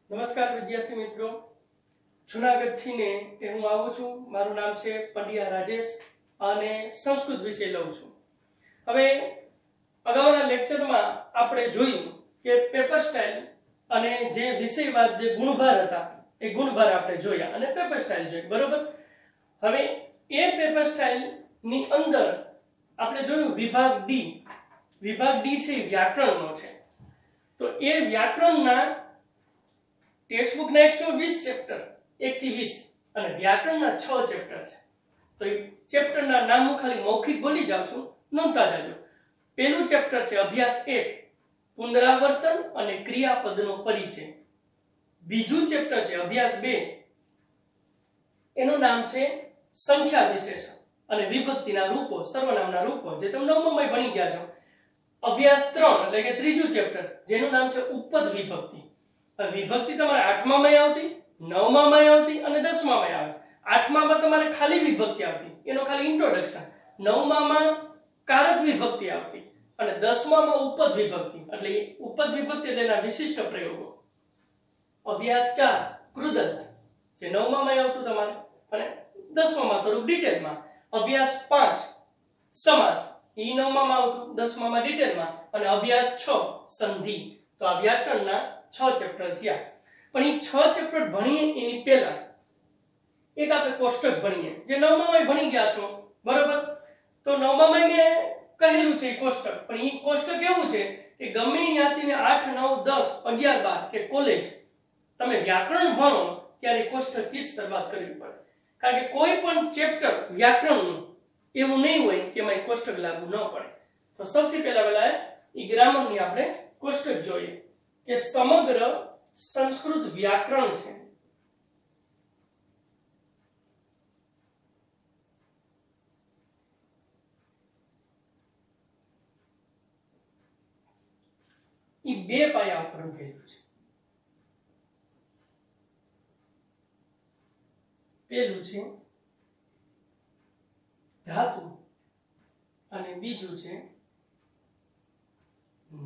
નમસ્કાર વિદ્યાર્થી મિત્રો, જૂનાગઢથી ને હું આવું છું. મારું નામ છે પંડ્યા રાજેશ અને સંસ્કૃત વિષય લઉં છું. હવે અગાઉના લેક્ચરમાં આપણે જોયું કે પેપર સ્ટાઇલ અને જે વિષયવાદ જે ગુણભાર હતા એ ગુણભાર આપણે જોયા અને પેપર સ્ટાઇલ જોઈ, બરોબર. હવે એ પેપર સ્ટાઇલ ની અંદર આપણે જોયું વિભાગ ડી. વિભાગ ડી છે એ વ્યાકરણનો છે. તો એ વ્યાકરણના ટેક્સ્ટ બુકના 120 ચેપ્ટર 1 થી 20 અને વ્યાકરણના 6 ચેપ્ટર છે. તો એ ચેપ્ટરના નામ હું ખાલી મૌખિક બોલી જાઉં છું, નોંધતા જાજો. પહેલું ચેપ્ટર છે અભ્યાસ 1 પુનરાવર્તન અને ક્રિયાપદનો પરિચય. બીજું ચેપ્ટર છે અભ્યાસ 2, એનું નામ છે સંખ્યા વિશેષણ અને વિભક્તિના રૂપો, સર્વનામના રૂપો, જે તમે 9માં ભણી ગયા છો. અભ્યાસ 3 એટલે કે ત્રીજું ચેપ્ટર, જેનું નામ છે ઉપપદ વિભક્તિ. વિભક્તિ તમારે 8માં આવતી, 9માં આવતી અને 10માં આવે. 8માં તમારે ખાલી વિભક્તિ આવતી, એનો ખાલી ઇન્ટ્રોડક્શન. 9માં કારક વિભક્તિ આવતી અને 10માં ઉપપદ વિભક્તિ. એટલે ઉપપદ વિભક્તિ એટલે એના વિશિષ્ટ પ્રયોગો. અભ્યાસ 4 કૃદંત, જે 9માં આવતું તમારે અને 10માં થોડું ડિટેલમાં. અભ્યાસ 5 સમાસ, એ 9માં આવતું, 10માં ડિટેલમાં. અને અભ્યાસ 6 સંધિ. તો આ વ્યાકરણના 6 ચેપ્ટર થયા. પણ એ 6 ચેપ્ટર ભણીએ એની પહેલા એક આપણે કોષ્ટક ભણીએ, જે 9માં ભણી ગયા છો, બરોબર. તો 9માં મેં કહેલું છે એ કોષ્ટક, પણ એ કોષ્ટક એવું છે કે ગમે ત્યાંથી 8, 9, 10, 11, 12 કે કોલેજ તમે વ્યાકરણ ભણો ત્યારે કોષ્ટકથી જ શરૂઆત કરવી પડે. કારણ કે કોઈ પણ ચેપ્ટર વ્યાકરણનું એવું નહીં હોય કે એમાં કોષ્ટક લાગુ ન પડે. તો સૌથી પહેલા એ ગ્રામરની આપણે કોષ્ટક જોઈએ કે સમગ્ર સંસ્કૃત વ્યાકરણ છે એ 2 પાયા ઉપર ઉભેલું છે. પહેલું છે ધાતુ અને બીજું છે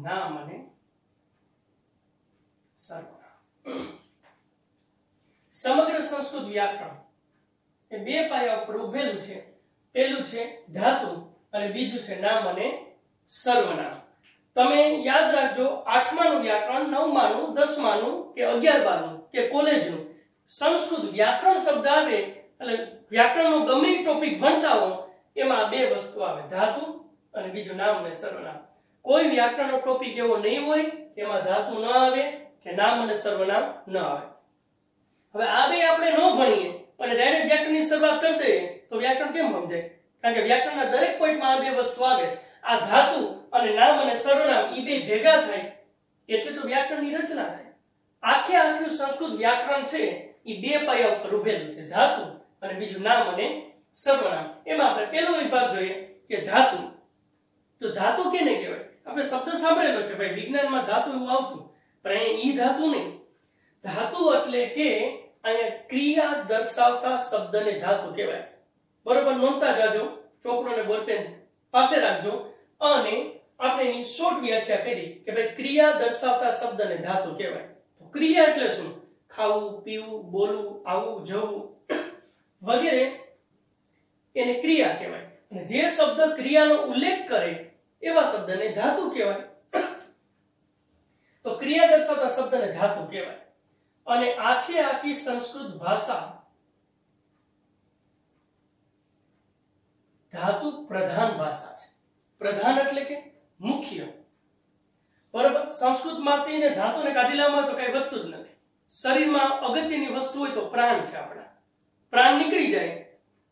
નામ અને સર્વનામ. સમગ્ર સંસ્કૃત વ્યાકરણ એ 2 પાયા ઉપર ઉભેલું છે. પહેલું છે ધાતુ અને બીજું છે નામ અને સર્વનામ. તમે યાદ રાખજો, 8માનું વ્યાકરણ, 9માનું, 10માનું કે 11, 12 કે કોલેજનું સંસ્કૃત વ્યાકરણ શબ્દ આવે એટલે વ્યાકરણનો ગમે ટોપિક ભણતા હો એમાં 2 વસ્તુ આવે, ધાતુ અને બીજું નામ અને સર્વનામ. કોઈ વ્યાકરણનો ટોપિક એવો નહીં હોય એમાં ધાતુ ન આવે કે નામ અને સર્વનામ ન આવે. હવે આ 2 આપણે ન ભણીએ અને ડાયરેક્ટ વ્યાકરણની શરૂઆત કરી દઈએ તો વ્યાકરણ કેમ સમજાય? કારણ કે વ્યાકરણના દરેક પોઈન્ટમાં આ 2 વસ્તુ આવે છે. આ ધાતુ અને નામ અને સર્વનામ એ 2 ભેગા થાય એટલે તો વ્યાકરણની રચના થાય. આખું સંસ્કૃત વ્યાકરણ છે એ 2 પાયા ઉપર ઉભેલું છે, ધાતુ અને બીજું નામ અને સર્વનામ. એમાં આપણે પહેલો વિભાગ જોઈએ કે ધાતુ. તો ધાતુ કેને કહેવાય? આપણે શબ્દ સાંભળેલો છે ભાઈ, વિજ્ઞાનમાં ધાતુ એવું આવતું, પણ અહીંયા ઈ ધાતુ નહીં. ધાતુ એટલે કે અહીંયા ક્રિયા દર્શાવતા શબ્દને ધાતુ કહેવાય. બરોબર, નોંધતા જાજો, ચોપડો અને બોલપેન પાસે રાખજો. અને આપણે એની શોર્ટ વ્યાખ્યા કરી કે ભાઈ ક્રિયા દર્શાવતા શબ્દને ધાતુ કહેવાય. તો ક્રિયા એટલે શું? ખાવું, પીવું, બોલવું, આવવું, જવું વગેરે એને ક્રિયા કહેવાય. અને જે શબ્દ ક્રિયાનો ઉલ્લેખ કરે એવા શબ્દને ધાતુ કહેવાય. તો ક્રિયા દર્શાવતા શબ્દને ધાતુ કહેવાય. અને આખી સંસ્કૃત ભાષા ધાતુ પ્રધાન ભાષા છે. પ્રધાન એટલે કે મુખ્ય, બરોબર. સંસ્કૃતમાંથી ને ધાતુને કાઢી લેવામાં તો કઈ વધતું જ નથી. શરીરમાં અગત્યની વસ્તુ હોય તો પ્રાણ છે આપણા. પ્રાણ નીકળી જાય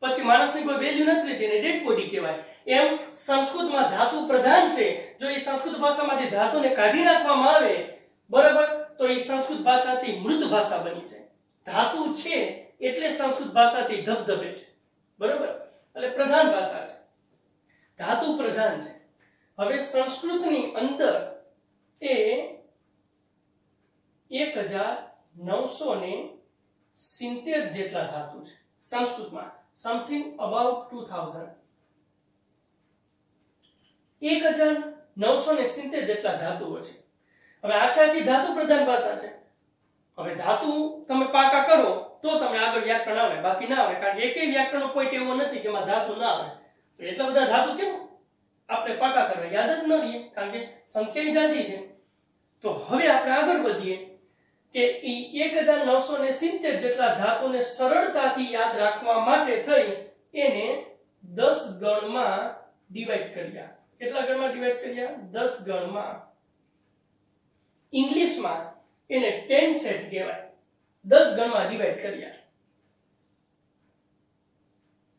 પછી માણસની કોઈ વેલ્યુ નથી રહેતી, એને ડેડ બોડી કહેવાય. એમ સંસ્કૃતમાં ધાતુ પ્રધાન છે. જો એ સંસ્કૃત ભાષામાંથી ધાતુને કાઢી નાખવામાં આવે, બરોબર, તો એ સંસ્કૃત ભાષા છે મૃત ભાષા બની જાય. ધાતુ છે એટલે સંસ્કૃત ભાષા છે ધબધબે છે, બરોબર. એટલે પ્રધાન ભાષા છે, ધાતુ પ્રધાન છે. હવે સંસ્કૃતની અંદર એ 1970 જેટલા ધાતુ છે. સંસ્કૃતમાં સમથિંગ અબાઉટ 2000 1970 જેટલા ધાતુઓ છે. હવે આખી ધાતુ પ્રધાન ભાષા છે હવે ધાતુ તમે પાકા કરો તો તમને આગળ વ્યાકરણ આવે, બાકી ના આવે, કારણ કે એકેય વ્યાકરણનો પોઈન્ટ એવો નથી કે એમાં ધાતુ ના આવે. તો એટલા બધા ધાતુ કેમ આપણે પાકા કરવા યાદ જ ન રહીએ, કારણ કે સંખ્યા જાજી છે. તો હવે આપણે આગળ વધીએ કે 1970 જેટલા ધાતુને સરળતાથી યાદ રાખવા માટે થઈ એને 10 ગણમાં ડિવાઈડ કર્યા. કેટલા ગણમાં ડિવાઈડ કર્યા? 10 ગણમાં. ઇંગ્લિશમાં એને 10 સેટ કહેવાય. 10 ગણમાં ડિવાઈડ કર્યા.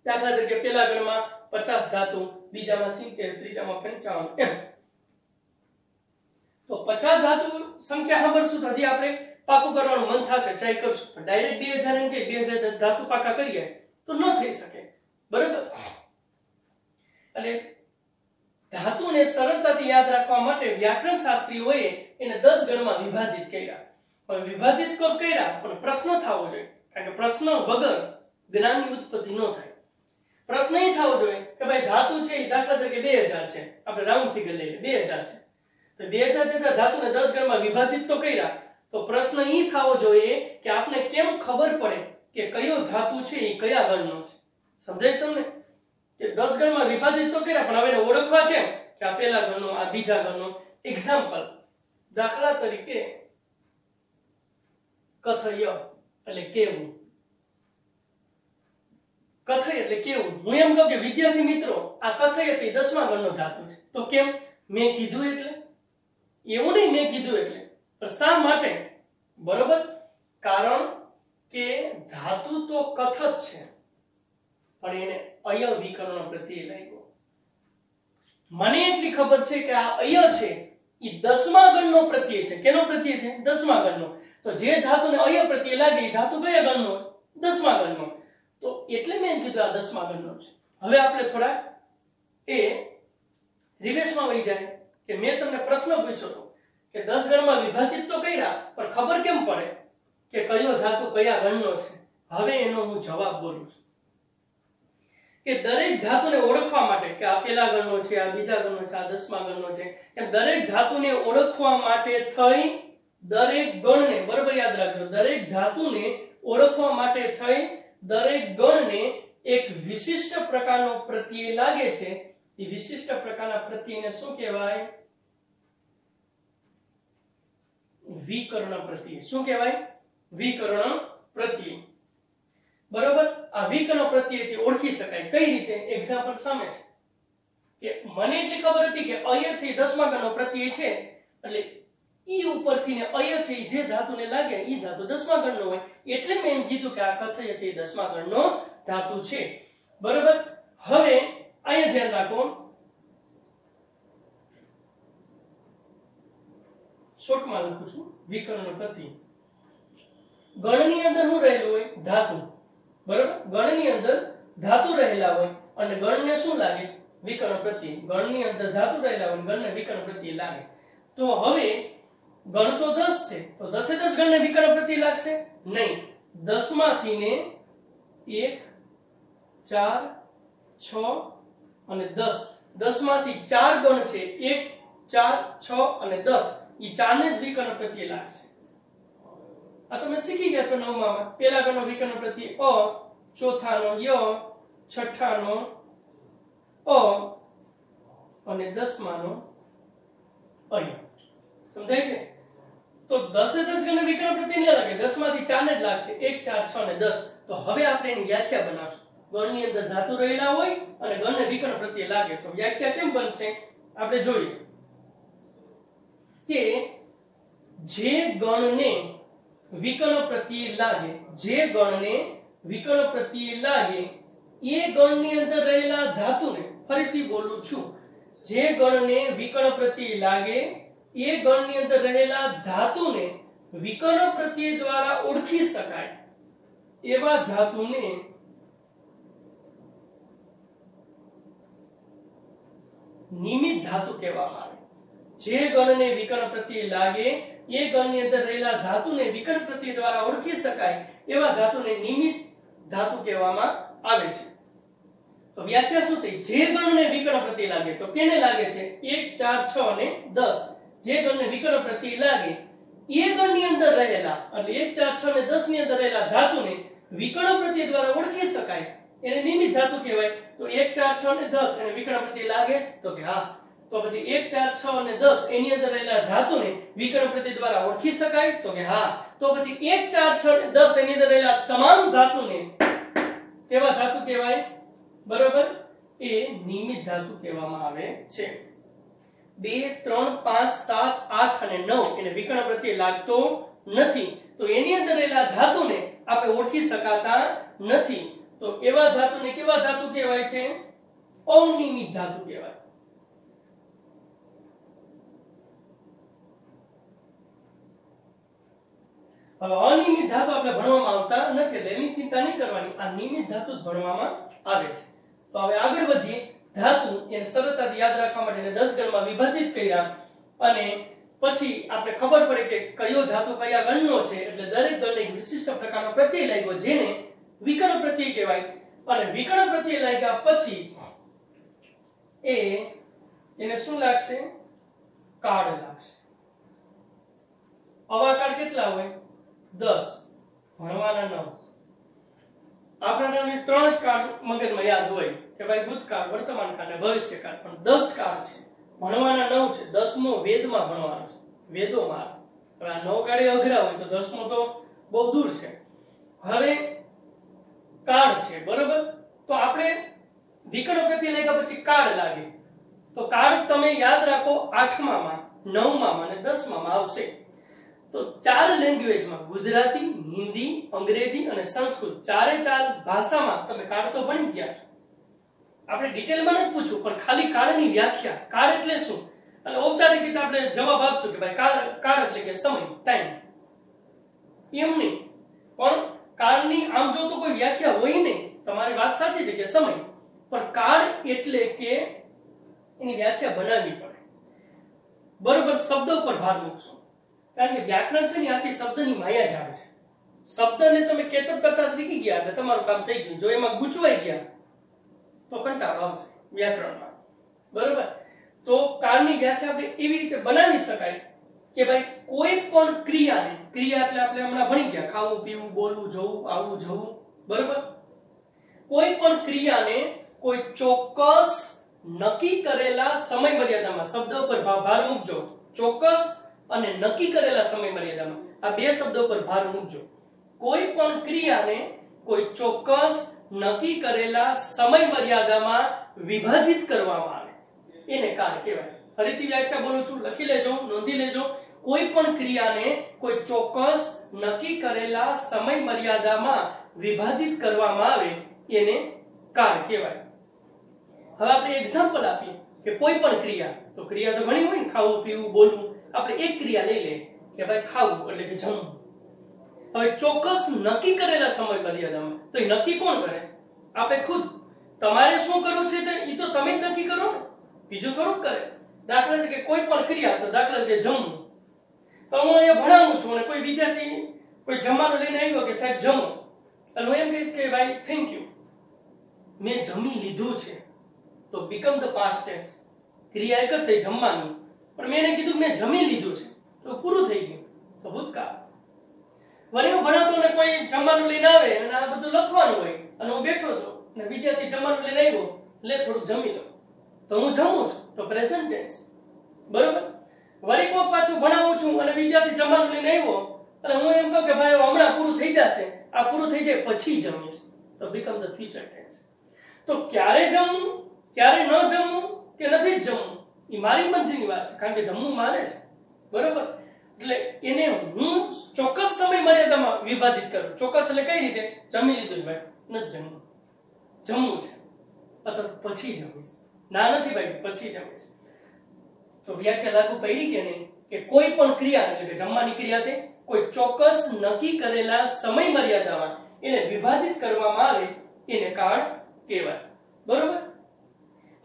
દાખલા તરીકે પહેલા ગણમાં 50 ધાતુ, બીજામાં 70, ત્રીજામાં 55 એમ. તો 50 ધાતુ સંખ્યા સાંભળશું તો હજી આપણે પાકું કરવાનું મન થશે, ટ્રાય કરશું, પણ ડાયરેક્ટ 2000 એમ કે 2000 ધાતુ પાકા કરીએ તો ન થઈ શકે, બરાબર? એટલે ધાતુને સરળતાથી યાદ રાખવા માટે વ્યાકરણ શાસ્ત્રીઓએ એને 10 ગણમાં વિભાજિત કર્યા. હવે વિભાજિત કર્યા પણ પ્રશ્ન થવો જોઈએ, કારણ કે પ્રશ્ન વગર જ્ઞાનની ઉત્પત્તિ ન થાય. પ્રશ્ન એ થવો જોઈએ કે ભાઈ ધાતુ છે એ દાખલા તરીકે 2000 છે, આપણે રાઉન્ડ ફિગર લઈએ 2000 છે, તો 2000 જેટલા ધાતુને 10 ગણમાં વિભાજિત તો કર્યા, તો પ્રશ્ન એ થવો જોઈએ કે આપને કેમ ખબર પડે કે કયો ધાતુ છે એ કયા ગણનો છે. સમજાય છે તમને? કે 10 ગણમાં વિભાજિત તો કર્યા પણ હવે એને ઓળખવા કેમ કે આ પહેલા ગણનો, આ બીજા ગણનો. એક્ઝામ્પલ, દાખલા તરીકે કથય એટલે કેવું. કથય એટલે કેવું. હું એમ કહું કે વિદ્યાર્થી મિત્રો આ કથય છે એ 10મા ગણનો ધાતુ છે. તો કેમ? મેં કીધું એટલે? એવું નહીં મેં કીધું એટલે, પણ શા માટે? બરોબર, કારણ કે ધાતુ તો કથ જ છે પણ એને અય વિકર્ણ પ્રત્યય લાગ્યો. મને એટલી ખબર છે કે આ અય છે એ 10મા ગણનો પ્રત્યય છે. કેનો પ્રત્યય છે? 10મા ગણનો. તો જે ધાતુને અય પ્રત્યય લાગે એ ધાતુ કયા ગણનો? 10મા ગણનો. તો એટલે મેં એમ કીધું આ 10મા ગણનો છે. હવે આપણે થોડા એ રિવર્સમાં વહી જાય કે મેં તમને પ્રશ્ન પૂછ્યો હતો કે 10 ગણમાં વિભાજિત તો કર્યા પણ ખબર કેમ પડે કે કયો ધાતુ કયા ગણનો છે? હવે એનો હું જવાબ બોલું છું કે દરેક ધાતુને ઓળખવા માટે કે આ પહેલા ગણનો છે, આ બીજા ગણનો છે, આ 10મા ગણનો છે, એમ દરેક ધાતુને ઓળખવા માટે થઈ દરેક ગણને, બરાબર યાદ રાખજો, દરેક ધાતુને ઓળખવા માટે થઈ દરેક ગણને એક વિશિષ્ટ પ્રકારનો પ્રત્યય લાગે છે. એ વિશિષ્ટ પ્રકારના પ્રત્યયને શું કહેવાય? વિકર્ણ પ્રત્યય. શું કહેવાય? વિકર્ણ પ્રત્યય. બરોબર, આ વિકર્ણ પ્રત્યયથી ઓળખી શકાય. કઈ રીતે? એક્ઝામ્પલ સામે છે કે મને એટલી ખબર હતી કે અય છે એ 10મા ગણનો પ્રત્યય છે, એટલે ઈ ઉપરથી ને અય છે જે ધાતુને લાગે ઈ ધાતુ 10મા ગણનો હોય, એટલે મેં એમ કીધું કે આ કથય છે એ 10મા ગણનો ધાતુ છે. બરોબર, હવે અહીંયા ધ્યાન રાખો, શોર્ટમાં લખું છું વિકર્ણ પ્રત્યય. ગણની અંદર શું રહેલું હોય? ધાતુ. બરાબર, ગણની અંદર ધાતુ રહેલા હોય અને ગણને શું લાગે? વિકર્ણ પ્રત્યય. ગણની અંદર ધાતુ રહેલા હોય ગણને વિકર્ણ પ્રત્યય લાગે. તો હવે ગણ તો 10 છે, તો 10 10 ગણને વિકર્ણ પ્રત્યય લાગશે નહીં. 10 માંથી ને 1 4 6 અને 10, 10 માંથી 4 ગણ છે, 1 4 6 અને 10, ઈ ચારને જ વિકર્ણ પ્રત્યય લાગશે. આ તમે શીખી ગયા છો 9માં. પહેલા ગણનો વિકર્ણ પ્રત્યય અ, ચોથાનો ય, છઠ્ઠાનો અ અને 10માનો અય. સમજાય છે? તો 10 10 ગણને વિકર્ણ પ્રત્યય ન લાગે, 10 માંથી 4 ને જ લાગશે, 1 4 6 અને 10. તો હવે આપણે એની વ્યાખ્યા બનાવશું. ગણની અંદર ધાતુ રહેલા હોય અને ગણને વિકર્ણ પ્રત્યય લાગે, તો વ્યાખ્યા કેમ બનશે આપણે જોઈએ કે જે ગણને વિકર્ણ પ્રત્યય લાગે, જે ગણને વિકર્ણ પ્રત્યય લાગે એ ગણની અંદર રહેલા ધાતુને, ફરીથી બોલું છું, જે ગણને વિકર્ણ પ્રત્યય લાગે એ ગણની અંદર રહેલા ધાતુને વિકર્ણ પ્રત્યય દ્વારા ઓળખી શકાય એવા ધાતુને નિમિત્ત ધાતુ કહેવામાં આવે. જે ગણને વિકર્ણ પ્રત્યય લાગે એ ગણની અંદર રહેલા ધાતુને વિકર્ણ પ્રત્યય દ્વારા ઓળખી શકાય એવા ધાતુને નિમિત્ત ધાતુ કહેવામાં આવે છે. તો વ્યાખ્યા શું થઈ? જે ગણને વિકર્ણ પ્રત્યય લાગે, તો કેને લાગે છે? 1 4 6 અને 10. જે ગણને વિકર્ણ પ્રત્યય લાગે એ ગણની અંદર રહેલા એટલે 1 4 6 અને 10 ની અંદર રહેલા ધાતુને વિકર્ણ પ્રત્યય દ્વારા ઓળખી શકાય, એને નિમિત્ત ધાતુ કહેવાય. તો 1 4 6 અને 10 એને વિકર્ણ પ્રત્યય લાગે છે? તો કે હા. તો પછી 1 4 6 અને 10 એની અંદર રહેલા ધાતુને વિકર્ણ પ્રત્યય દ્વારા ઓળખી શકાય? તો કે હા. તો પછી 1 4 6 અને 10 એની અંદર રહેલા તમામ ધાતુને કેવા ધાતુ કહેવાય? બરોબર, એ નિમિત્ત ધાતુ કહેવામાં આવે છે. 2 3 5 7 8 અને 9 એને વિકર્ણ પ્રત્યય લાગતો નથી, તો એની અંદર રહેલા ધાતુને આપણે ઓળખી શકાતા નથી. તો એવા ધાતુને કેવા ધાતુ કહેવાય છે? અનિયમિત ધાતુ કહેવાય. હવે અનિયમિત ધાતુ આપણે ભણવામાં આવતા નથી એટલે એની ચિંતા નહીં કરવાની, આ નિયમિત ધાતુ જ ભણવામાં આવે છે. તો હવે આગળ વધીએ. ધાતુ એને સરળતાથી યાદ રાખવા માટે 10 ગણમાં વિભાજિત કર્યા અને પછી આપણે ખબર પડે કે કયો ધાતુ કયા ગણનો છે, એટલે દરેક ગણને એક વિશિષ્ટ પ્રકારનો પ્રત્યય લાગ્યો જેને વિકર્ણ પ્રત્યય કહેવાય. અને વિકર્ણ પ્રત્યય લાગ્યા પછી એને શું લાગશે? કાર્ડ લાગશે. આવા કાર્ડ કેટલા હોય? 10, ભણવાના 9. આપણા 3 જ કાર્ડ મગજમાં યાદ હોય કે ભાઈ ભૂતકાળ, વર્તમાન કાળ અને ભવિષ્યકાળ, પણ 10 કાર્ડ છે, ભણવાના 9 છે. 10મો વેદમાં ભણવાનો છે, વેદોમાં. હવે આ 9 કાર્ડ અઘરા હોય તો 10મો તો બહુ દૂર છે. હવે કાર્ડ છે, બરોબર. તો આપણે વિકર્ણ પ્રત્યય લાગ્યા પછી કાર્ડ લાગે, તો કાર્ડ તમે યાદ રાખો 8મામાં, 9મામાં અને 10મામાં આવશે. તો 4 લેંગ્વેજમાં ગુજરાતી, હિન્દી, અંગ્રેજી અને સંસ્કૃત ચારે 4 ભાષામાં તમે કાર્ડ તો ભણી ગયા છો. આપણે ડિટેલમાં નથી પૂછું, પણ ખાલી કાર્ડની વ્યાખ્યા, કાર્ડ એટલે શું, અને ઔપચારિક રીતે આપણે જવાબ આપશું કે ભાઈ કાર્ડ એટલે કે સમય, ટાઈમ. એમ નહીં, પણ કાર્ડની આમ જો તો કોઈ વ્યાખ્યા હોય નહીં. તમારી વાત સાચી છે કે સમય, પણ કાર્ડ એટલે કે એની વ્યાખ્યા બનાવવી પડે. બરોબર, શબ્દ ઉપર ભાર મૂકશો, કારણ કે વ્યાકરણ છે ને આખી શબ્દની માયા જાળ છે. શબ્દને તમે કેચઅપ કરતા શીખી ગયા એટલે તમારું કામ થઈ ગયું. જો એમાં ગૂંચવાઈ ગયા તો કંટાળો આવશે વ્યાકરણમાં. બરોબર, તો કાળની વ્યાખ્યા આપણે એવી રીતે બનાવી શકાય કે ભાઈ કોઈ પણ ક્રિયાને, ક્રિયા એટલે આપણે હમણાં ભણી ગયા ખાવું, પીવું, બોલવું, જવું, આવવું, જવું, બરોબર. કોઈ પણ ક્રિયાને કોઈ ચોક્કસ નક્કી કરેલા સમય મર્યાદામાં, શબ્દ પર ભાર મૂકજો, ચોક્કસ અને નક્કી કરેલા સમય મર્યાદામાં, આ બે શબ્દો પર ભાર મૂકજો. કોઈ પણ ક્રિયાને કોઈ ચોક્કસ નક્કી કરેલા સમય મર્યાદામાં વિભાજિત કરવામાં આવે એને કાળ કહેવાય. ફરીથી વ્યાખ્યા બોલું છું, લખી લેજો, નોંધી લેજો. કોઈ પણ ક્રિયાને કોઈ ચોક્કસ નક્કી કરેલા સમય મર્યાદામાં વિભાજિત કરવામાં આવે એને કાળ કહેવાય. હવે આપણે એક્ઝામ્પલ આપીએ કે કોઈ પણ ક્રિયા, તો ક્રિયા તો ઘણી હોય ને, ખાવું, પીવું, બોલવું. આપણે એક ક્રિયા લઈ લે કે ભાઈ ખાવું એટલે કે જમવું. હવે ચોક્કસ નક્કી કરેલા સમય મર્યાદામાં, તો એ નક્કી કોણ કરે? આપણે ખુદ. તમારે શું કરવું છે તે ઈ તો તમે જ નક્કી કરો ને, બીજું થોડુંક કરે. દાખલા તરીકે કોઈ પણ ક્રિયા, તો દાખલા તરીકે જમવું. તો હું અહીંયા ભણાવું છું અને કોઈ વિદ્યાર્થી કોઈ જમવાનું લઈને આવ્યો કે સાહેબ જમો, એટલે હું એમ કહીશ કે ભાઈ થેન્ક યુ, મેં જમી લીધું છે, તો બીકમ ધ પાસ્ટ ટેન્સ. ક્રિયા એક જ થઈ જમવાની, પણ મેં એને કીધું મેં જમી લીધું છે, તો પૂરું થઈ ગયું, તો ભૂતકાળ. વળી હું ભણાવતો અને કોઈ જમવાનું લઈને આવે અને આ બધું લખવાનું હોય અને હું બેઠો હતો અને વિદ્યાર્થી જમવાનું લઈને આવ્યો, લે થોડુંક જમી લો, તો હું જમું છું, તો પ્રેઝન્ટ ટેન્સ. બરોબર. વળી કોક પાછું ભણાવું છું અને વિદ્યાર્થી જમવાનું લઈને આવ્યો અને હું એમ કહું કે ભાઈ હમણાં પૂરું થઈ જશે, આ પૂરું થઈ જાય પછી જમીશ, તો બીકમ ધ ફ્યુચર ટેન્સ. તો ક્યારે જમવું, ક્યારે ન જમવું કે નથી જમવું, એ મારી મરજીની વાત છે, કારણ કે જમવું મારે છે. બરોબર. એટલે એને હું ચોક્કસ સમય મર્યાદામાં વિભાજિત કરું. ચોક્કસ એટલે કઈ રીતે? જમી લીધું છે ભાઈ, નથી જમવું, જમવું છે, અથવા પછી જમીશ, ના નથી ભાઈ પછી જમીશ. તો વ્યાખ્યા લાગુ પડી કે નહીં કે કોઈ પણ ક્રિયા એટલે કે જમવાની ક્રિયાથી કોઈ ચોક્કસ નક્કી કરેલા સમય મર્યાદામાં એને વિભાજિત કરવામાં આવે એને કાળ કહેવાય. બરોબર.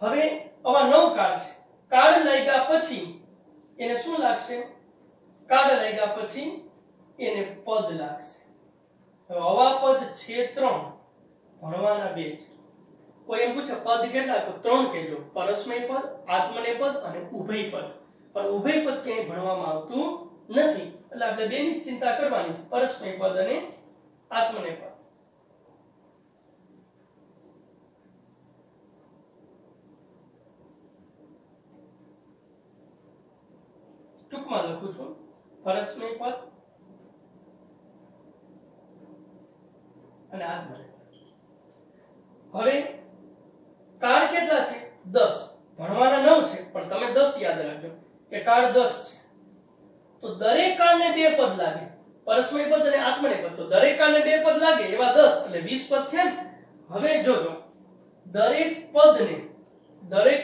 હવે આવા 9 કાળ છે. કાળ લાગ્યા પછી એને શું લાગશે? કાળ લાગ્યા પછી એને પદ લાગશે. હવે આવા પદ છે 3, ભણવાના 2 છે. કોઈ એમ પૂછે પદ કેટલા, તો 3 કહેજો. પરસ્મય પદ, આત્મનેય પદ અને ઉભય પદ. પણ ઉભય પદ ક્યાંય ભણવામાં આવતું નથી. એટલે આપણે બેની જ ચિંતા કરવાની છે, પરસ્મય પદ અને આત્મનેય પદ. ટૂંકમાં લખું છું, પરસ્મય પદ અને આત્મનેય પદ. હવે કાળ કેટલા છે? 10. ભણવાના 9 છે, પણ તમે 10 યાદ રાખજો કે કાળ 10 છે. તો દરેક કાળને બે પદ લાગે, પરસ્મય પદ અને આત્મનેય પદ. તો દરેક કાળને બે પદ લાગે એવા 10 એટલે 20 પદ થયા ને. હવે જોજો, દરેક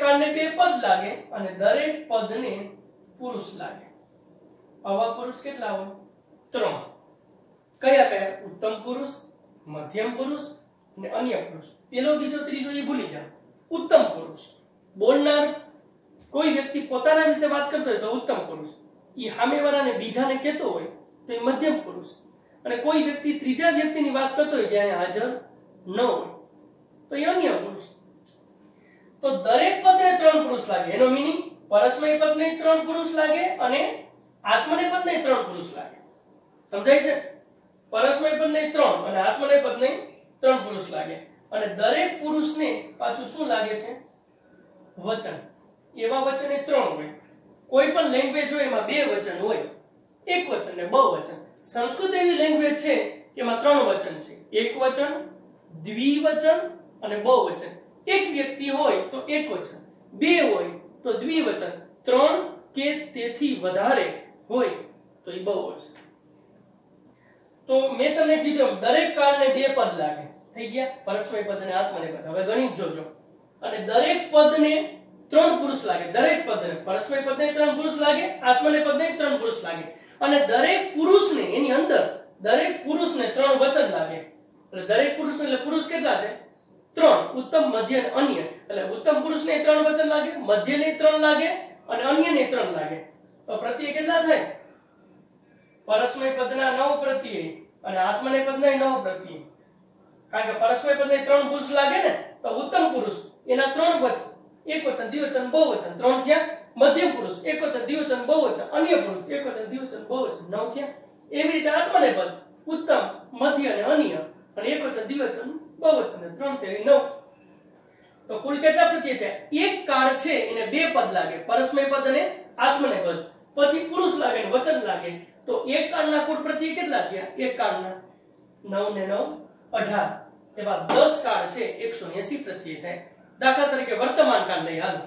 કાળને બે પદ લાગે અને દરેક પદને પુરુષ લાગે. આવા પુરુષ કેટલા હોય? 3. કયા કયા? ઉત્તમ પુરુષ, મધ્યમ પુરુષ અને અન્ય પુરુષ. પેલો બીજો ત્રીજો એ ભૂલી જાઓ. ઉત્તમ પુરુષ બોલનાર કોઈ વ્યક્તિ પોતાના વિશે વાત કરતો હોય તો ઉત્તમ પુરુષ, ઈ સામેવાળાને બીજાને કહેતો હોય તો એ મધ્યમ પુરુષ, અને કોઈ વ્યક્તિ ત્રીજા વ્યક્તિની વાત કરતો હોય જ્યાં હાજર ન હોય તો એ અન્ય પુરુષ. તો દરેક પદને 3 પુરુષ લાગે. એનો મીનિંગ પરસ્મય પદને 3 પુરુષ લાગે અને આત્મનેય પદને 3 પુરુષ લાગે. સમજાય છે? પરસ્મય પદને 3 અને આત્મનેય પદને 3 પુરુષ લાગે. અને દરેક પુરુષને પાછું શું લાગે છે? વચન. એવા વચન 3 હોય. કોઈ પણ લેંગ્વેજ હોય એમાં 2 વચન હોય, એક વચન ને બહુવચન. સંસ્કૃત એવી લેંગ્વેજ છે કે એમાં 3 વચન છે, એક વચન, દ્વિવચન અને બહુવચન. એક વ્યક્તિ હોય તો એક વચન, 2 હોય તો દ્વિવચન, 3 કે તેથી વધારે હોય તો એ બહુવચન. તો મેં તમને કીધું દરેક કાળને 2 પદ લાગે. થઈ ગયા પરસ્મય પદ અને આત્મનેય પદ. હવે ગણિત જોજો. અને દરેક પદને 3 પુરુષ લાગે. દરેક પદને, પરસ્મય પદને 3 પુરુષ લાગે, આત્મનેય પદને 3 પુરુષ લાગે. અને દરેક પુરુષને એની અંદર દરેક પુરુષને 3 વચન લાગે. એટલે દરેક પુરુષને, એટલે પુરુષ કેટલા છે? 3. ઉત્તમ, મધ્ય અને અન્ય. એટલે ઉત્તમ પુરુષને 3 વચન લાગે, મધ્યને 3 લાગે અને અન્યને 3 લાગે. તો પ્રત્યય કેટલા થાય? પરસ્મય પદના 9 પ્રત્યય અને આત્મનેય પદના 9 પ્રત્યય. કારણ કે પરસ્મય પદને 3 પુરુષ લાગે ને, તો ઉત્તમ પુરુષ એના 3 વચન, એક વચન, દ્વિવચન, બહુવચન, 3 થયા. મધ્યમ પુરુષ એક વચન, દ્વિવચન, બહુવચન, અન્ય પુરુષ એક વચન, દ્વિવચન, બહુવચન, 9 થયા. એવી રીતે આત્મનેય પદ ઉત્તમ, મધ્ય અને અન્ય, અને એક વચન, દ્વિવચન, બહુવચન, 3 તેરી 9. તો કુલ કેટલા પ્રત્યય થયા? એક કાળ છે એને 2 પદ લાગે, પરસ્મય પદ અને આત્મનેય પદ. પછી પુરુષ લાગે ને વચન લાગે. તો એક કાળના કુલ પ્રત્યય કેટલા થયા? એક કાળના 9 ને 9 18. એવા 10 કાળ છે, 180 પ્રત્યય થાય. દાખલા તરીકે વર્તમાન કાળ લઈ હાલો.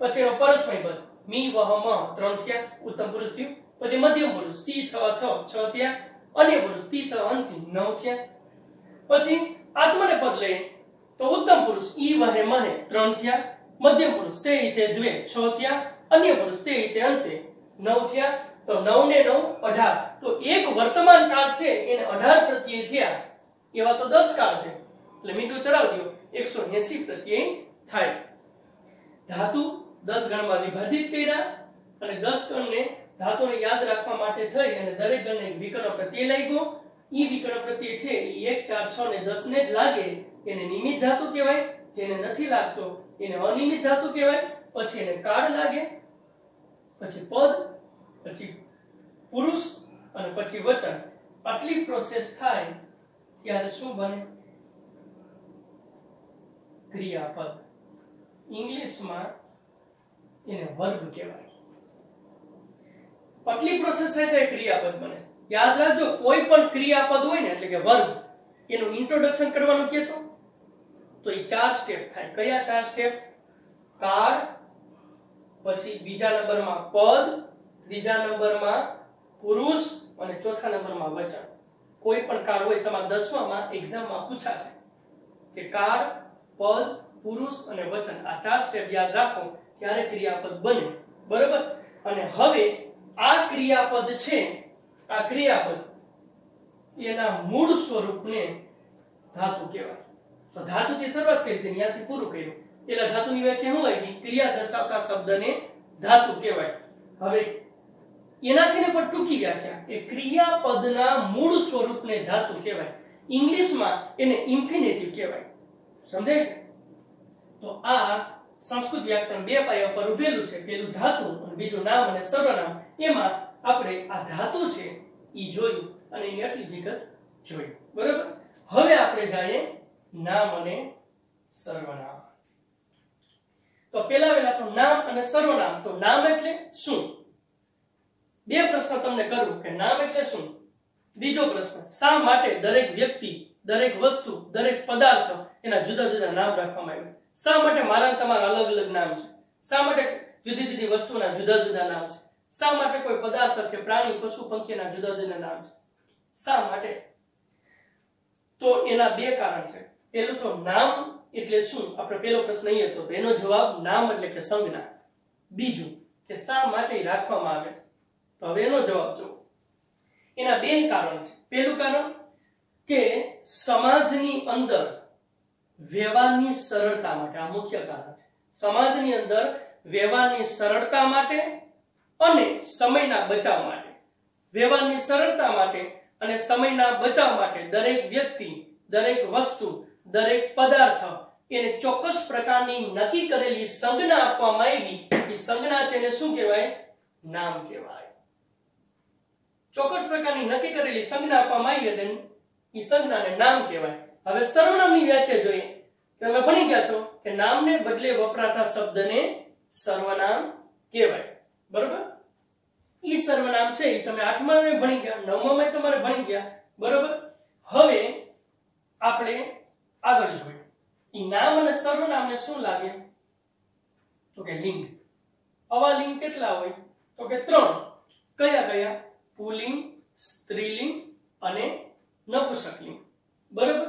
પછી એનો પરસ્મય પદ મી, વહ, મ 3 થયા, ઉત્તમ પુરુષ થયું. પછી મધ્યમ પુરુષ સી, થ, 6 થયા. અન્ય પુરુષ તી, ત, અંતિ 9 થયા. પછી આત્મનેય પદ લઈએ તો ઉત્તમ પુરુષ ઈ, વહે, મહે 3 થયા. મધ્યમ પુરુષ સે, ઇથે, દ્વે 6 થયા. અન્ય પુરુષ તે, ઇથે, અંતે 9 થયા. તો 9 ને 9 18. તો એક વર્તમાન કાળ છે એને 18 પ્રત્યય થયા. એવા તો 10 કાળ છે, એટલે મીંડું ચડાવી દો, 180 પ્રત્યય થાય. ધાતુ 10 ગણમાં વિભાજિત કર્યા અને 10 ગણને ધાતુને યાદ રાખવા માટે થઈ અને દરેક ગણને વિકર્ણ પ્રત્યય લાગ્યો. ઈ વિકર્ણ પ્રત્યય છે ઈ 1, 4, 6 ને 10 ને જ લાગે એને નિમિત્ત ધાતુ કહેવાય. જેને નથી લાગતો એને અનિમિત્ત ધાતુ કહેવાય. પછી એને કાળ લાગે, પછી પદ, પછી પુરુષ અને પછી વચન. આટલી પ્રોસેસ થાય ત્યારે શું બને? ક્રિયાપદ. ઇંગ્લિશમાં એને વર્બ કહેવાય. આટલી પ્રોસેસ થાય તો ક્રિયાપદ બને. યાદ રાખજો, કોઈ પણ ક્રિયાપદ હોય ને એટલે કે વર્બ, એનું ઇન્ટ્રોડક્શન કરવાનું કહેતો તો એ 4 સ્ટેપ થાય. કયા 4 સ્ટેપ? કાળ, પછી બીજા નંબરમાં પદ, ત્રીજા નંબરમાં પુરુષ અને ચોથા નંબરમાં વચન. કોઈ પણ કાળ હોય, તમારા 10માં એક્ઝામમાં પૂછાશે કે કાળ, પદ, પુરુષ અને વચન, આ 4 સ્ટેપ યાદ રાખો ત્યારે ક્રિયાપદ બને. બરાબર? અને હવે આ ક્રિયાપદ છે, આ ક્રિયાપદ એના મૂળ સ્વરૂપને ધાતુ કહેવાય. તો ધાતુથી શરૂઆત કરી હતી, ત્યાંથી પૂરું કર્યું. એટલે ધાતુની વ્યાખ્યા શું આવી? ક્રિયા દર્શાવતા શબ્દને ધાતુ કહેવાય. હવે એનાથી ને પણ ટૂંકી વ્યાખ્યા કે ક્રિયાપદના મૂળ સ્વરૂપને ધાતુ કહેવાય. ઇંગ્લિશમાં એને ઇન્ફિનેટિવ કહેવાય. સમજાય છે? તો આ સંસ્કૃત વ્યાકરણ 2 પાયા પર ઉભેલું છે. પેલું ધાતુ અને બીજું નામ અને સર્વનામ. એમાં આપણે આ ધાતુ છે ઈ જોયું અને એની આટલી વિગત જોઈ. બરાબર. હવે આપણે જઈએ નામ અને સર્વનામ. તો પહેલા તો નામ અને સર્વનામ. તો નામ એટલે શું? બે પ્રશ્ન તમને કરું કે નામ એટલે શું. બીજો પ્રશ્ન, શા માટે દરેક વ્યક્તિ, દરેક વસ્તુ, દરેક પદાર્થ એના જુદા જુદા નામ રાખવામાં આવ્યા? શા માટે મારા અને તમારા અલગ અલગ નામ છે? શા માટે જુદી જુદી વસ્તુના જુદા જુદા નામ છે? શા માટે કોઈ પદાર્થ કે પ્રાણી, પશુ, પંખીના જુદા જુદા નામ છે? શા માટે? તો એના બે કારણ છે. પહેલું તો નામ એટલે શું? આપણે પહેલો પ્રશ્ન એ હતો, તો એનો જવાબ નામ એટલે કે સંજ્ઞા. બીજું કે શા માટે રાખવામાં આવે છે? તો હવે એનો જવાબ જો. એના બે કારણ છે. પહેલું કારણ કે સમાજની અંદર વ્યવહારની સરળતા માટે. આ મુખ્ય કારણ છે. સમાજની અંદર વ્યવહારની સરળતા માટે અને સમયના બચાવ માટે. વ્યવહારની સરળતા માટે અને સમયના બચાવ માટે દરેક વ્યક્તિ, દરેક વસ્તુ, દરેક પદાર્થ એને ચોક્કસ પ્રકારની નક્કી કરેલી સંજ્ઞા આપવામાં આવી. એ સંજ્ઞા છે એને શું કહેવાય? નામ કહેવાય. ચોક્કસ પ્રકારની નક્કી કરેલી સંજ્ઞા આપવામાં આવી હતી, એ સંજ્ઞાને નામ કહેવાય. હવે સર્વનામની વ્યાખ્યા જોઈએ. તમે ભણી ગયા છો કે નામને બદલે વપરાતા શબ્દને સર્વનામ કહેવાય. બરોબર. ઈ સર્વનામ છે એ તમે 8મા ભણી ગયા, 9મા તમારે ભણી ગયા. બરોબર. હવે આપણે આગળ જોઈએ. ઈ નામ અને સર્વનામને શું લાગે? તો કે લિંગ. આવા લિંગ કેટલા હોય? તો કે 3. કયા કયા? પુલ્લિંગ, સ્ત્રીલિંગ અને નપુંસકલિંગ. બરોબર.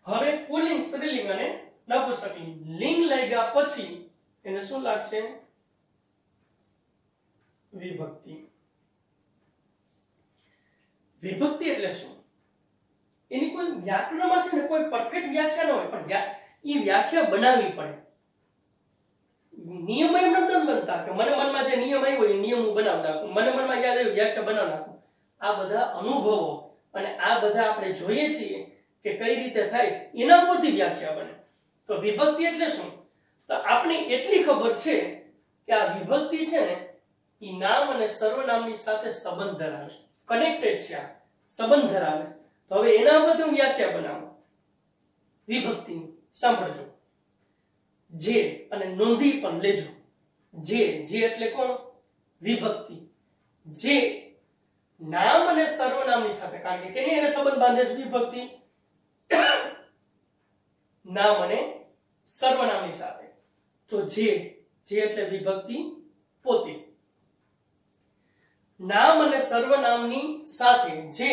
હવે પુલ્લિંગ, સ્ત્રીલિંગ અને નપુંસકલિંગ લિંગ લાગ્યા પછી એને શું લાગશે? વિભક્તિ. વિભક્તિ એટલે શું? એની કોઈ વ્યાકરણમાં છે ને કોઈ પરફેક્ટ વ્યાખ્યા ન હોય, પણ એ વ્યાખ્યા બનાવવી પડે. નિયમ એમ નથી બનતા કે મને મનમાં જે નિયમ આવ્યો એ નિયમ હું બનાવી નાખું, મને મનમાં યાદ આવ્યું વ્યાખ્યા બનાવી નાખું. આ બધા અનુભવો અને આ બધા આપણે જોઈએ છીએ કે કઈ રીતે થાય છે, એના પરથી વ્યાખ્યા બને. તો વિભક્તિ એટલે શું? તો આપણે એટલી ખબર છે કે આ વિભક્તિ છે ને એ નામ અને સર્વનામની સાથે સંબંધ ધરાવે છે, કનેક્ટેડ છે, આ સંબંધ ધરાવે છે. તો હવે એના પરથી હું વ્યાખ્યા બનાવું વિભક્તિની. સાંભળજો. જે અને નોંધી પણ લેજો. જે એટલે કોણ? વિભક્તિ. જે નામ અને સર્વનામની સાથે, કારણ કે કેની એને સંબંધ બાંધે છે? વિભક્તિ નામ અને સર્વનામની સાથે. તો જે એટલે વિભક્તિ પોતે. નામ અને સર્વનામની સાથે, જે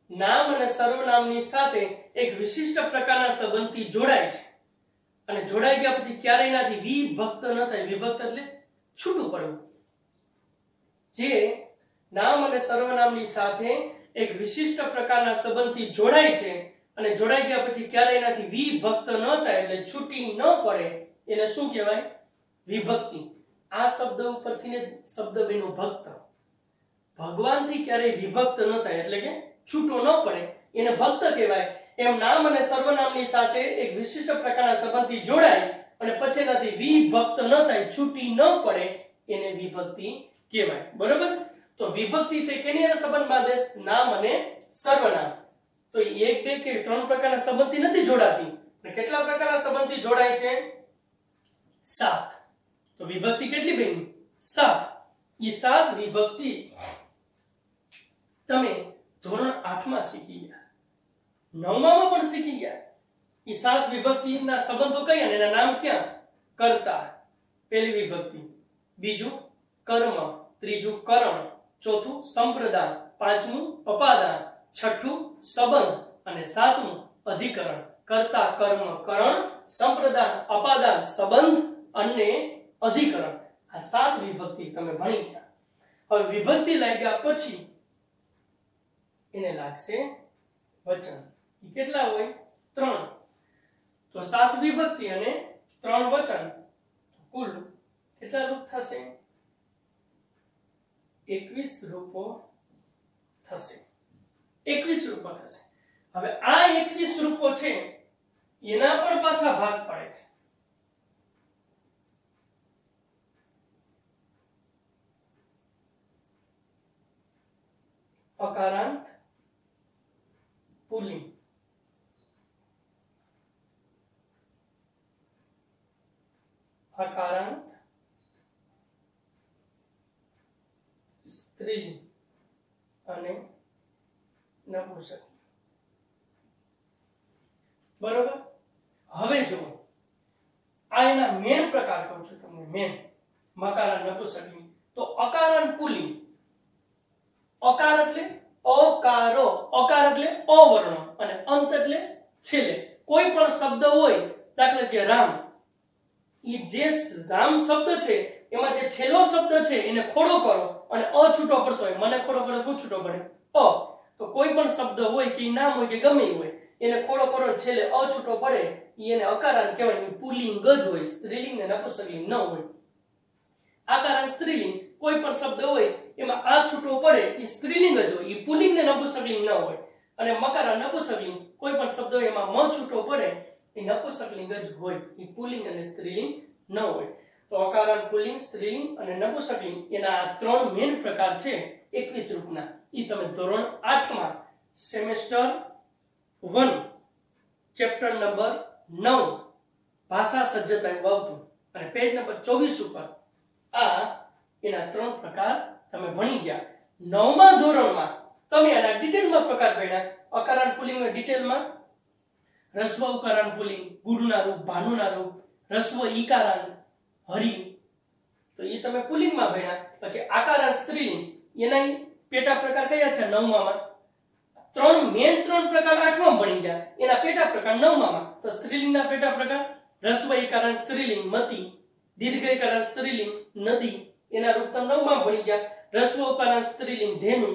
નામ અને સર્વનામની સાથે એક વિશિષ્ટ પ્રકારના સંબંધથી જોડાય છે અને જોડાઈ ગયા પછી ક્યારે એનાથી વિભક્ત ન થાય. વિભક્ત એટલે છૂટું પડવું. જે નામ અને સર્વનામની સાથે એક વિશિષ્ટ પ્રકારના સંબંધથી જોડાય છે અને જોડાઈ ગયા પછી ક્યારે એનાથી વિભક્ત ન થાય એટલે છૂટી ન પડે, એને શું કહેવાય? વિભક્તિ. આ શબ્દ ઉપરથી ને શબ્દ બન્યો ભક્ત. ભગવાનથી ક્યારેય વિભક્ત ન થાય એટલે કે છૂટો ન પડે, એને ભક્ત કહેવાય. એમ નામ અને સર્વનામની સાથે એક વિશિષ્ટ પ્રકારના સંબંધથી જોડાય અને પછી એનાથી વિભક્ત ન થાય, છૂટી ન પડે, એને વિભક્તિ કહેવાય. બરોબર. તો વિભક્તિ છે કેની સાથે સંબંધ બાંધે? નામ અને સર્વનામ. તો 1, 2 કે 3 પ્રકારના સંબંધથી નથી જોડાતી. કેટલા પ્રકારના સંબંધથી જોડાય છે? 7. તો વિભક્તિ કેટલી બની? 7. એ 7 વિભક્તિ તમે ધોરણ 8માં શીખી ગયા, 9માં પણ શીખી ગયા. એ 7 વિભક્તિના સંબંધો કયા અને એના નામ ક્યાં? કર્તા પહેલી વિભક્તિ, બીજું કર્મ, ત્રીજું કરણ, ચોથું સંપ્રદાન, પાંચમું અપાદાન, છઠ્ઠું સંબંધ અને સાતમું અધિકરણ. કર્તા, કર્મ, કરણ, સંપ્રદાન, અપાદાન, સંબંધ અને અધિકરણ. આ 7 વિભક્તિ તમે ભણી ગયા. હવે વિભક્તિ લાગ્યા પછી એને લાગશે વચન. એ કેટલા હોય? 3. તો 7 વિભક્તિ અને 3 વચન, કુલ કેટલા રૂપ થશે? 21 રૂપો થશે. 21 રૂપો થશે. હવે આ 21 રૂપો છે એના પણ પાછા ભાગ પડે છે. અકારાંત પુલ્લિંગ, અકારાંત સ્ત્રીલિંગ અને નપુંસક. બરોબર. હવે જો આ એના મેન પ્રકાર કહું છું તમને, મેન મકારાંત નપુંસકલિંગ. તો અકારાંત પુલ્લિંગ, અકાર એટલે અકારો, અકાર એટલે અવર્ણ અને અંત એટલે છેલ્લે. કોઈ પણ શબ્દ હોય, દાખલા કે રામ, એ જે રામ શબ્દ છે એમાં જે છેલ્લો શબ્દ છે એને ખોડો કરો અને અ છૂટો પડતો હોય, મને ખોડો કરો શું છૂટો પડે? અ. તો કોઈ પણ શબ્દ હોય કે નામ હોય કે ગમે હોય એને ખોડો કરો છેલ્લે અ છૂટો પડે, એને અકારાંત કહેવાય. પુલ્લિંગ જ હોય, સ્ત્રીલિંગ ને નપુંસકલિંગ ન હોય. આકારાંત સ્ત્રીલિંગ, કોઈ પણ શબ્દ હોય એમાં આ છૂટો પડે એ સ્ત્રીલિંગ જ હોય, એ પુલ્લિંગ ને નપુંસકલિંગ ન હોય. અને મકારાંત નપુંસકલિંગ, કોઈ પણ શબ્દ હોય એમાં મ છૂટો પડે એ નપુંસકલિંગ જ હોય, એ પુલ્લિંગ અને સ્ત્રીલિંગ ન હોય. તો અકારાંત પુલ્લિંગ, સ્ત્રીલિંગ અને નપુંસકલિંગ એના આ ત્રણ મેઇન પ્રકાર છે 21 રૂપના. ઈ તમે ધોરણ 8 માં સેમેસ્ટર 1 ચેપ્ટર નંબર 9 ભાષા સજ્જતા આવતું અને પેજ નંબર 24 ઉપર આ એના ત્રણ પ્રકાર તમે ભણી ગયા. 9મા ધોરણમાં તમે આના ડિટેલમાં પ્રકાર ભણ્યા. અકારાંત પુલ્લિંગના ડિટેલમાં રસ્વ ઉકારાંત પુલ્લિંગ, ગુરુના રૂપ, ભાનુના રૂપ, રસ્વ ઈકારાંત, હરિ, તો એ તમે પુલ્લિંગમાં ભણ્યા. પછી આકારાંત સ્ત્રીલિંગ, એના પેટા પ્રકાર કયા છે 9માં? ત્રણ પ્રકાર 8માં ભણી ગયા, એના પેટા પ્રકાર 9માં. તો સ્ત્રીલિંગના પેટા પ્રકાર રસ્વ ઈકારાંત સ્ત્રીલિંગ મતિ, દીર્ઘ ઈકારાંત સ્ત્રીલિંગ નદી, એના રૂપ તમે 9માં ભણી ગયા. રસ્વ ઉકારાંત સ્ત્રીલિંગ ધેનુ,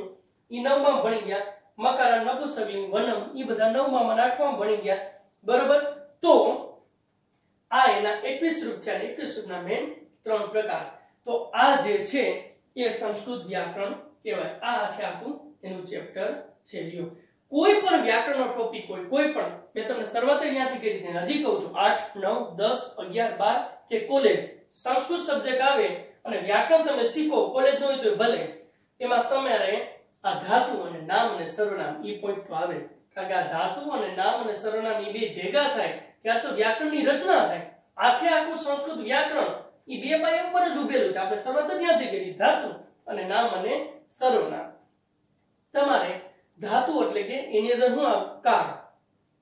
ઈ 9માં ભણી ગયા. મકારાંત નપુંસકલિંગ વનમ, ઈ બધા 9માં અને 8માં ભણી ગયા. બરોબર. તો આ એના 21 રૂપ થયા. 21 રૂપના મેન ત્રણ પ્રકાર. તો આ જે છે એ સંસ્કૃત વ્યાકરણ કહેવાય. આ આખું એનું ચેપ્ટર છે. લ્યો, કોઈ પણ વ્યાકરણનો ટોપિક હોય, કોઈ પણ, મેં તમને શરૂઆત અહીંયાથી કરી દીધી, હજી કહું છું 8, 9, 10, 11, 12 કે કોલેજ, સંસ્કૃત સબ્જેક્ટ આવે અને વ્યાકરણ તમે શીખો, કોલેજ નો હોય તો ભલે, એમાં તમારે આ ધાતુ અને નામ અને સર્વનામ ઈ પોઈન્ટ તો આવે. કારણ કે આ ધાતુ અને નામ અને સર્વનામ ઈ બે ભેગા થાય ત્યારે તો વ્યાકરણની રચના થાય. આખું સંસ્કૃત વ્યાકરણ ઈ બે પાયા ઉપર જ ઉભેલું છે. આપણે શરૂઆત ત્યાંથી કરી, ધાતુ અને નામ અને સર્વનામ. તમારે ધાતુ એટલે કે એની અંદર શું આવે? કાર.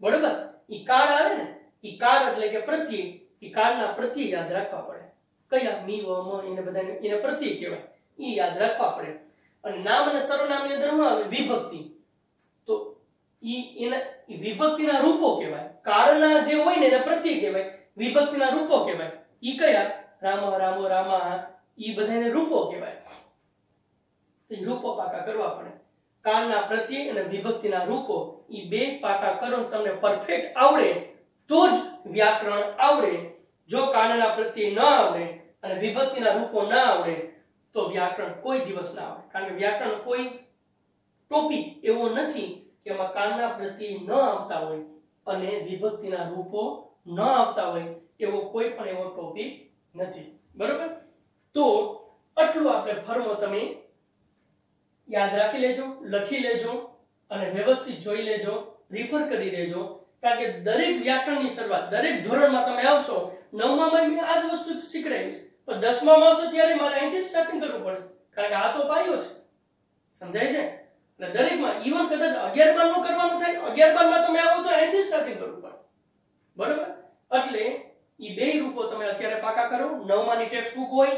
બરોબર. ઈ કાર આવે ને, ઈ કાર એટલે કે પ્રત્યય, ઈ કારના પ્રત્યય યાદ રાખવા પડે. કયા? મી, વ, મ, એને બધાને એને પ્રત્યય કહેવાય, ઈ યાદ રાખવા પડે. અને નામ અને સર્વનામની અંદર શું આવે? વિભક્તિ. તો ઈ વિભક્તિના રૂપો કહેવાય. કારના જે હોય ને એને પ્રત્યય કહેવાય, વિભક્તિના રૂપો કહેવાય. ઈ કયા? રામ, રામો, રામા, ઈ બધાને રૂપો કહેવાય. તો રૂપો પાકા કરવા પડે. કારના પ્રત્યય અને વિભક્તિના રૂપો ઈ બે પાકા કરો તમને પરફેક્ટ આવડે તો જ વ્યાકરણ આવડે. જો કારના પ્રત્યય ન આવડે અને વિભક્તિના રૂપો ન આવડે તો વ્યાકરણ કોઈ દિવસ ના આવડે. કારણ કે વ્યાકરણ કોઈ ટોપિક એવો નથી કે એમાં કારના પ્રત્યય ન આવતા હોય અને વિભક્તિના રૂપો ન આવતા હોય, એવો કોઈ પણ એવો ટોપિક નથી. બરોબર. તો આટલું આપણે ફરમો તમે યાદ રાખી લેજો, લખી લેજો અને વ્યવસ્થિત જોઈ લેજો, રિફર કરી લેજો. કારણ કે દરેક વ્યાકરણની શરૂઆત દરેક ધોરણમાં તમે આવશો, 9માં મેં આ જ વસ્તુ શીખડાવીશ, પણ 10માં આવશો ત્યારે મારે અહીંથી સ્ટાર્ટિંગ કરવું પડશે. કારણ કે આ તો પાયો છે. સમજાય છે? એટલે દરેકમાં ઈવન કદાચ 11 નું કરવાનું થાય, 11 માં તમે આવો તો અહીંથી સ્ટાર્ટિંગ કરવું પડે. બરોબર. એટલે ઈ બે રૂપો તમે અત્યારે પાકા કરો. 9માની ટેક્સ્ટ બુક હોય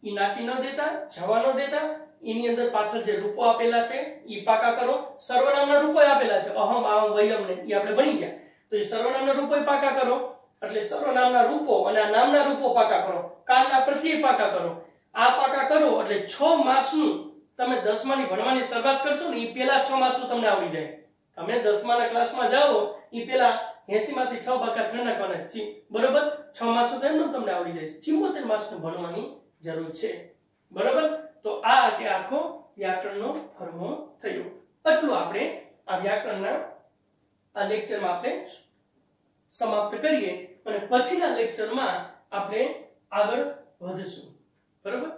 ઈ નાખી ન દેતા, જવા ન દેતા. એની અંદર પાછળ જે રૂપો આપેલા છે ઈ પાકા કરો. સર્વનામના રૂપો આપેલા છે, અહમ, આમ, વયમ ને ઈ આપણે ભણી ગયા. તો ઈ સર્વનામના રૂપો પાકા કરો. એટલે સર્વનામના રૂપો અને આ નામના રૂપો પાકા કરો. કારના પ્રત્યય પાકા કરો. આ પાકા કરો એટલે 6 માસનું તમે 10માની ભણવાની શરૂઆત કરશો ને ઈ પહેલા 6 માસનું તમને આવડી જાય. તમે 10માના ક્લાસમાં જાઓ ઈ પહેલા 80 માંથી 6 બાકા કરી નાખવાના છે. બરોબર. 6 માસનું તો એમનું તમને આવડી જાય. 74 માસનું ભણવાની જરૂર છે. બરોબર. તો આ કે આખો વ્યાકરણનો ફરમો થયો. આટલું આપણે આ વ્યાકરણના આ લેક્ચરમાં આપણે સમાપ્ત કરીએ અને પછીના લેક્ચરમાં આપણે આગળ વધશું. બરોબર.